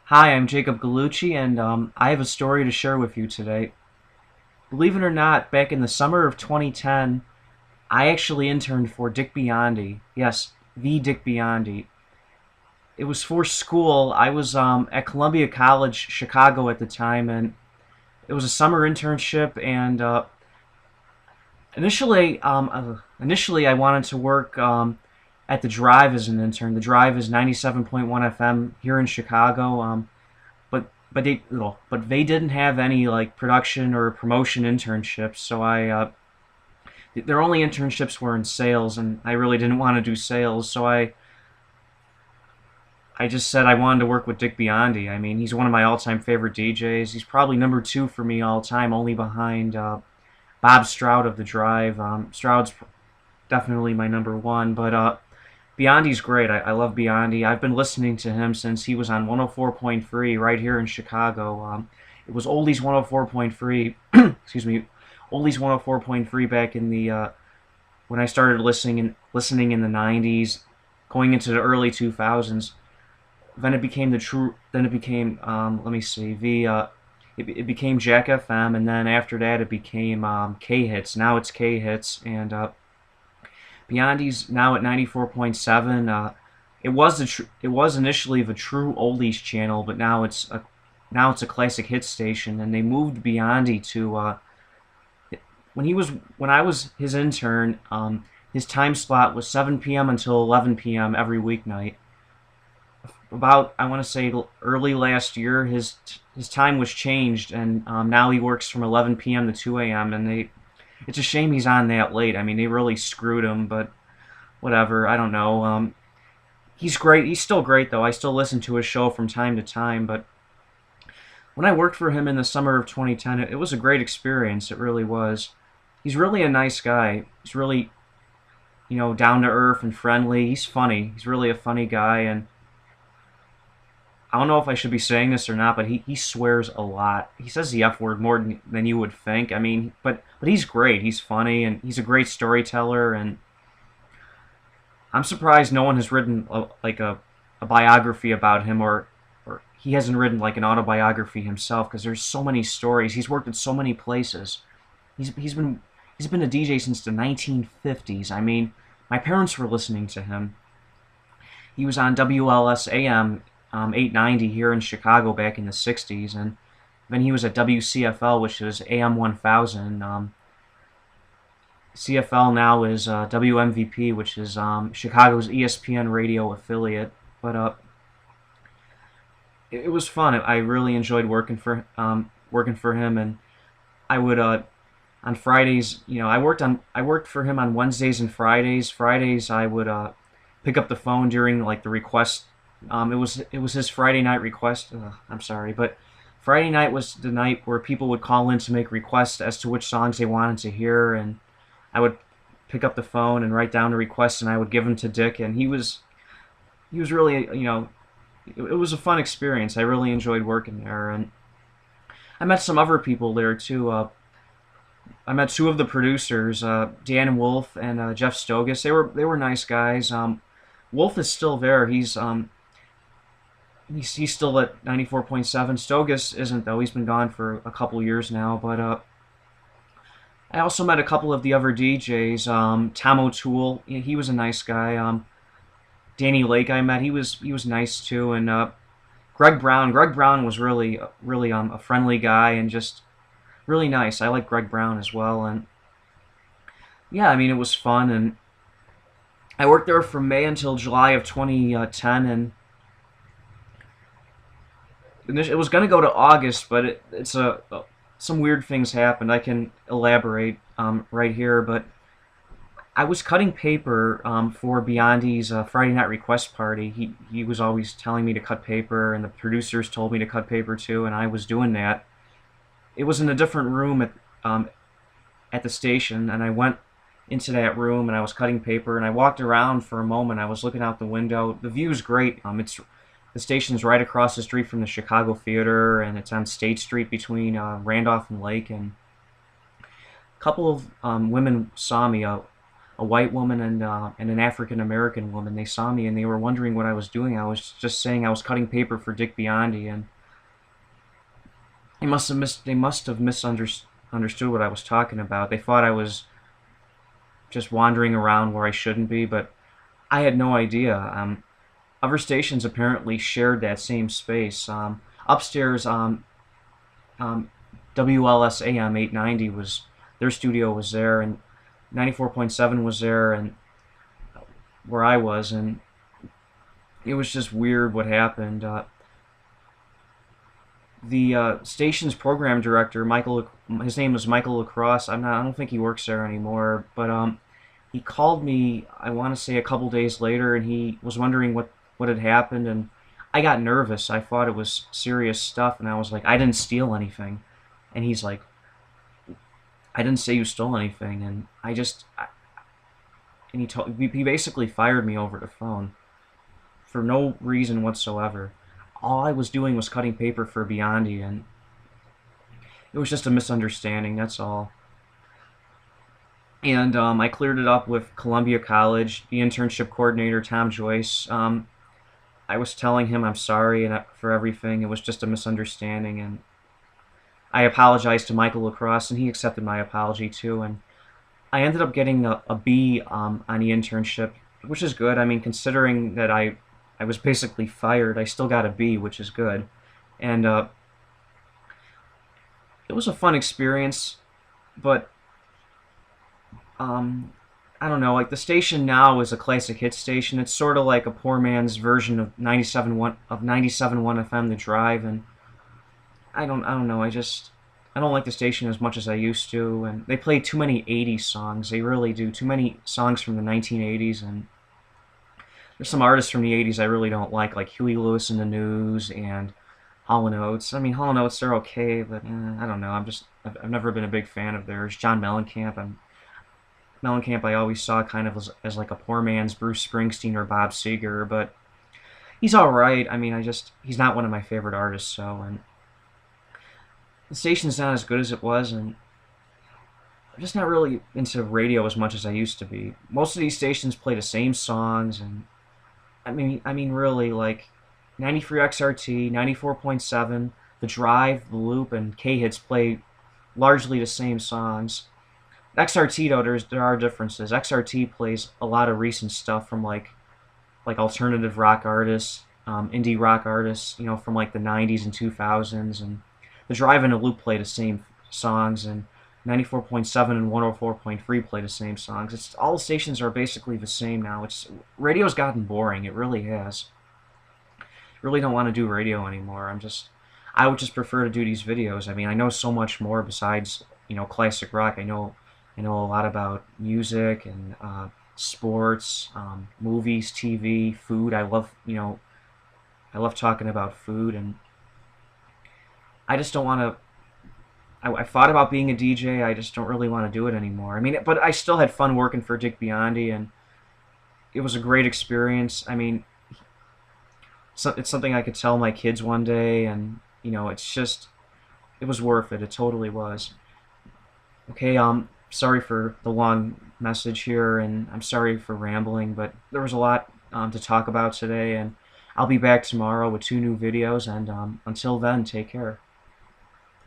Hi, I'm Jacob Gallucci, and I have a story to share with you today. Believe it or not, back in the summer of 2010, I actually interned for Dick Biondi. Yes, the Dick Biondi. It was for school. I was at Columbia College, Chicago at the time, and it was a summer internship. And initially, I wanted to work at the Drive as an intern. The Drive is 97.1 FM here in Chicago. But they didn't have any like production or promotion internships, so their only internships were in sales, and I really didn't want to do sales, so I just said I wanted to work with Dick Biondi. I mean, he's one of my all-time favorite DJs. He's probably number two for me all time, only behind Bob Stroud of the Drive. Stroud's definitely my number one, but Biondi's great. I love Biondi. I've been listening to him since he was on 104.3 right here in Chicago. It was Oldies 104.3, excuse me, Oldies 104.3 back in the when I started listening in the 90s, going into the early 2000s. Then it became the true. Then it became let me see the it became Jack FM, and then after that it became K Hits. Now it's K Hits, and Beyondi's now at 94.7. It was initially the true oldies channel, but now it's a classic hit station, and they moved Biondi to when I was his intern. His time slot was 7 p.m. until 11 p.m. every weeknight. About I want to say early last year, his time was changed, and now he works from 11 p.m. to 2 a.m. and it's a shame he's on that late. I mean, they really screwed him, but whatever. I don't know. He's great. He's still great, though. I still listen to his show from time to time. But when I worked for him in the summer of 2010, it was a great experience. It really was. He's really a nice guy. He's really, down to earth and friendly. He's funny. He's really a funny guy, and I don't know if I should be saying this or not, but he swears a lot. He says the F word more than you would think. I mean, but he's great. He's funny, and he's a great storyteller, and I'm surprised no one has written a biography about him, or he hasn't written like an autobiography himself, because there's so many stories. He's worked at so many places. He's been a DJ since the 1950s. I mean, my parents were listening to him. He was on WLS AM 890 here in Chicago back in the 60s, and then he was at WCFL, which is AM 1000. CFL now is WMVP, which is Chicago's ESPN radio affiliate. But it was fun. I really enjoyed working for him, and I would on Fridays, I worked for him on Wednesdays and Fridays. Fridays I would pick up the phone during like the request. It was his Friday night request. I'm sorry, but Friday night was the night where people would call in to make requests as to which songs they wanted to hear, and I would pick up the phone and write down the requests, and I would give them to Dick, and he was really, it was a fun experience. I really enjoyed working there, and I met some other people there too. I met two of the producers, Dan Wolf and Jeff Stogas. They were nice guys. Wolf is still there. He's still at 94.7. Stogas isn't, though. He's been gone for a couple years now. But I also met a couple of the other DJs. Tom O'Toole, he was a nice guy. Danny Lake I met. He was nice too. And Greg Brown. Greg Brown was really a friendly guy and just really nice. I like Greg Brown as well. And yeah, I mean, it was fun. And I worked there from May until July of 2010, and it was going to go to August, but some weird things happened. I can elaborate right here, but I was cutting paper for Biondi's Friday Night Request Party. He was always telling me to cut paper, and the producers told me to cut paper too, and I was doing that. It was in a different room at the station, and I went into that room, and I was cutting paper, and I walked around for a moment. I was looking out the window. The view's great. The station's right across the street from the Chicago Theater, and it's on State Street between Randolph and Lake. And a couple of women saw me. a white woman and an African American woman. They saw me and they were wondering what I was doing. I was just saying I was cutting paper for Dick Biondi, and they must have misunderstood what I was talking about. They thought I was just wandering around where I shouldn't be, but I had no idea. Other stations apparently shared that same space. Upstairs, um, WLSAM 890 was their studio was there, and 94.7 was there, and where I was, and it was just weird what happened. The station's program director, his name was Michael Lacrosse. I don't think he works there anymore, but he called me. I want to say a couple days later, and he was wondering what had happened, and I got nervous. I thought it was serious stuff, and I was like, I didn't steal anything, and he's like, I didn't say you stole anything, and he basically fired me over the phone for no reason whatsoever. All I was doing was cutting paper for Biondi, and it was just a misunderstanding. That's all. And I cleared it up with Columbia College, the internship coordinator, Tom Joyce. I was telling him I'm sorry for everything. It was just a misunderstanding, and I apologized to Michael Lacrosse, and he accepted my apology too. And I ended up getting a B on the internship, which is good. I mean, considering that I was basically fired, I still got a B, which is good. And it was a fun experience, but I don't know. Like the station now is a classic hit station. It's sort of like a poor man's version of 97.1 FM The Drive, and I don't know. I don't like the station as much as I used to, and they play too many 80s songs. They really do. Too many songs from the 1980s, and there's some artists from the 80s I really don't like Huey Lewis and the News and Hall & Oates. I mean, Hall & Oates, they're okay, but I don't know. I've never been a big fan of theirs. John Mellencamp I always saw kind of as like a poor man's Bruce Springsteen or Bob Seger, but he's all right. I mean, he's not one of my favorite artists, so, and the station's not as good as it was, and I'm just not really into radio as much as I used to be. Most of these stations play the same songs, and I mean, really, like 93 XRT, 94.7, The Drive, The Loop, and K-Hits play largely the same songs. XRT though, there are differences. XRT plays a lot of recent stuff from like alternative rock artists, indie rock artists, from like the 90s and 2000s, and The Drive and The Loop play the same songs, and 94.7 and 104.3 play the same songs. It's all the stations are basically the same now. Radio's gotten boring. It really has. Really don't want to do radio anymore. I would just prefer to do these videos. I mean, I know so much more besides classic rock. I know a lot about music and sports, movies, TV, food. I love talking about food, and I just don't want to. I thought about being a DJ. I just don't really want to do it anymore. I mean, but I still had fun working for Dick Biondi, and it was a great experience. I mean, it's something I could tell my kids one day, and it was worth it. It totally was. Okay, sorry for the long message here, and I'm sorry for rambling, but there was a lot to talk about today, and I'll be back tomorrow with 2 new videos, and until then, take care.